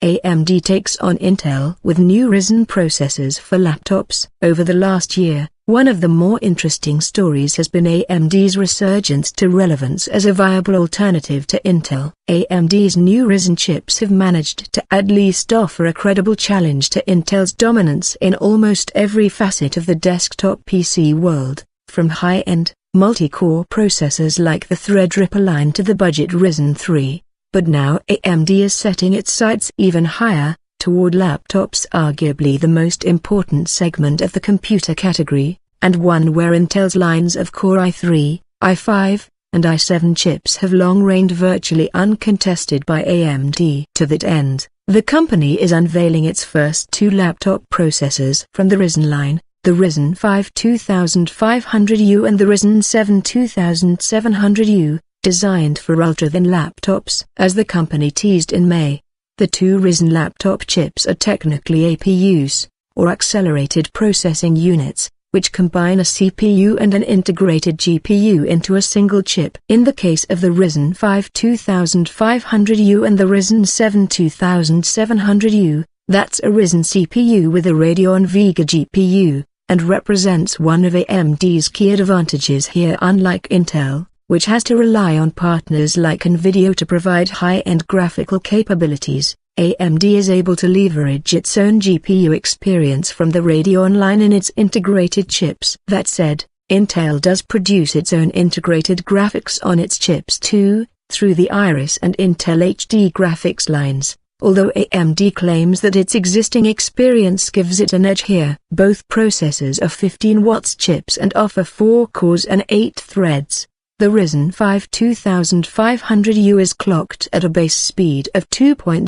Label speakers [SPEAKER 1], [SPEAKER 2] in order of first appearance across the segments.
[SPEAKER 1] AMD takes on Intel with new Ryzen processors for laptops. Over the last year, one of the more interesting stories has been AMD's resurgence to relevance as a viable alternative to Intel. AMD's new Ryzen chips have managed to at least offer a credible challenge to Intel's dominance in almost every facet of the desktop PC world, from high-end, multi-core processors like the Threadripper line to the budget Ryzen 3. But now AMD is setting its sights even higher, toward laptops, arguably the most important segment of the computer category, and one where Intel's lines of Core i3, i5, and i7 chips have long reigned virtually uncontested by AMD. To that end, the company is unveiling its first two laptop processors from the Ryzen line, the Ryzen 5 2500U and the Ryzen 7 2700U, designed for ultrathin laptops. As the company teased in May, the two Ryzen laptop chips are technically APUs, or accelerated processing units, which combine a CPU and an integrated GPU into a single chip. In the case of the Ryzen 5 2500U and the Ryzen 7 2700U, that's a Ryzen CPU with a Radeon Vega GPU, and represents one of AMD's key advantages here. Unlike Intel, which has to rely on partners like Nvidia to provide high-end graphical capabilities, AMD is able to leverage its own GPU experience from the Radeon line in its integrated chips. That said, Intel does produce its own integrated graphics on its chips too, through the Iris and Intel HD graphics lines, although AMD claims that its existing experience gives it an edge here. Both processors are 15 watts chips and offer 4 cores and 8 threads. The Ryzen 5 2500U is clocked at a base speed of 2.0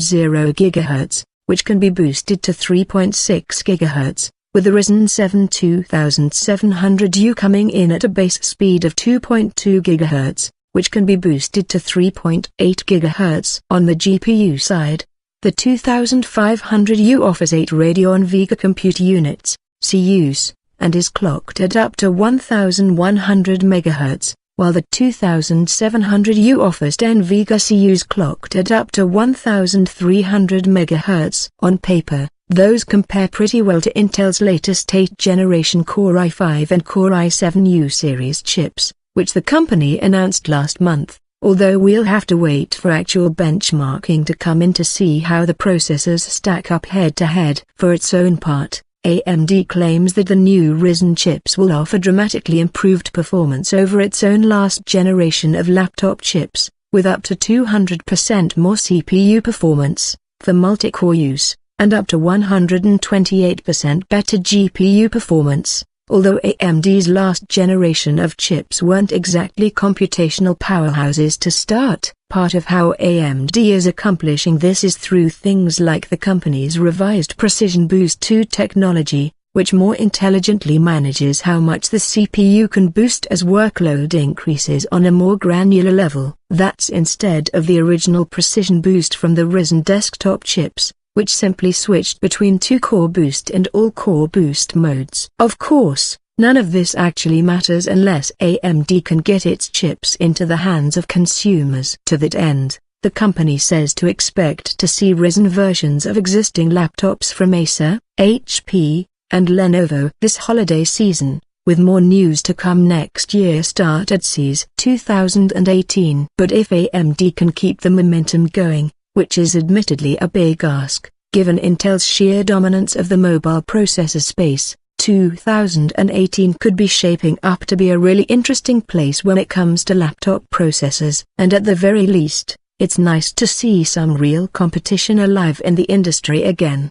[SPEAKER 1] GHz, which can be boosted to 3.6 GHz, with the Ryzen 7 2700U coming in at a base speed of 2.2 GHz, which can be boosted to 3.8 GHz. On the GPU side, the 2500U offers 8 Radeon Vega compute units, CUs, and is clocked at up to 1100 MHz. While the 2700U offers 10 Vega CUs clocked at up to 1300 MHz. On paper, those compare pretty well to Intel's latest 8th-generation Core i5 and Core i7 U-series chips, which the company announced last month, although we'll have to wait for actual benchmarking to come in to see how the processors stack up head-to-head. For its own part, AMD claims that the new Ryzen chips will offer dramatically improved performance over its own last generation of laptop chips, with up to 200% more CPU performance, for multi-core use, and up to 128% better GPU performance. Although AMD's last generation of chips weren't exactly computational powerhouses to start, part of how AMD is accomplishing this is through things like the company's revised Precision Boost 2 technology, which more intelligently manages how much the CPU can boost as workload increases on a more granular level. That's instead of the original Precision Boost from the Ryzen desktop chips, which simply switched between 2-core boost and all-core boost modes. Of course, none of this actually matters unless AMD can get its chips into the hands of consumers. To that end, the company says to expect to see Ryzen versions of existing laptops from Acer, HP, and Lenovo this holiday season, with more news to come next year. Start at CES 2018. But if AMD can keep the momentum going, which is admittedly a big ask, given Intel's sheer dominance of the mobile processor space, 2018 could be shaping up to be a really interesting place when it comes to laptop processors. And at the very least, it's nice to see some real competition alive in the industry again.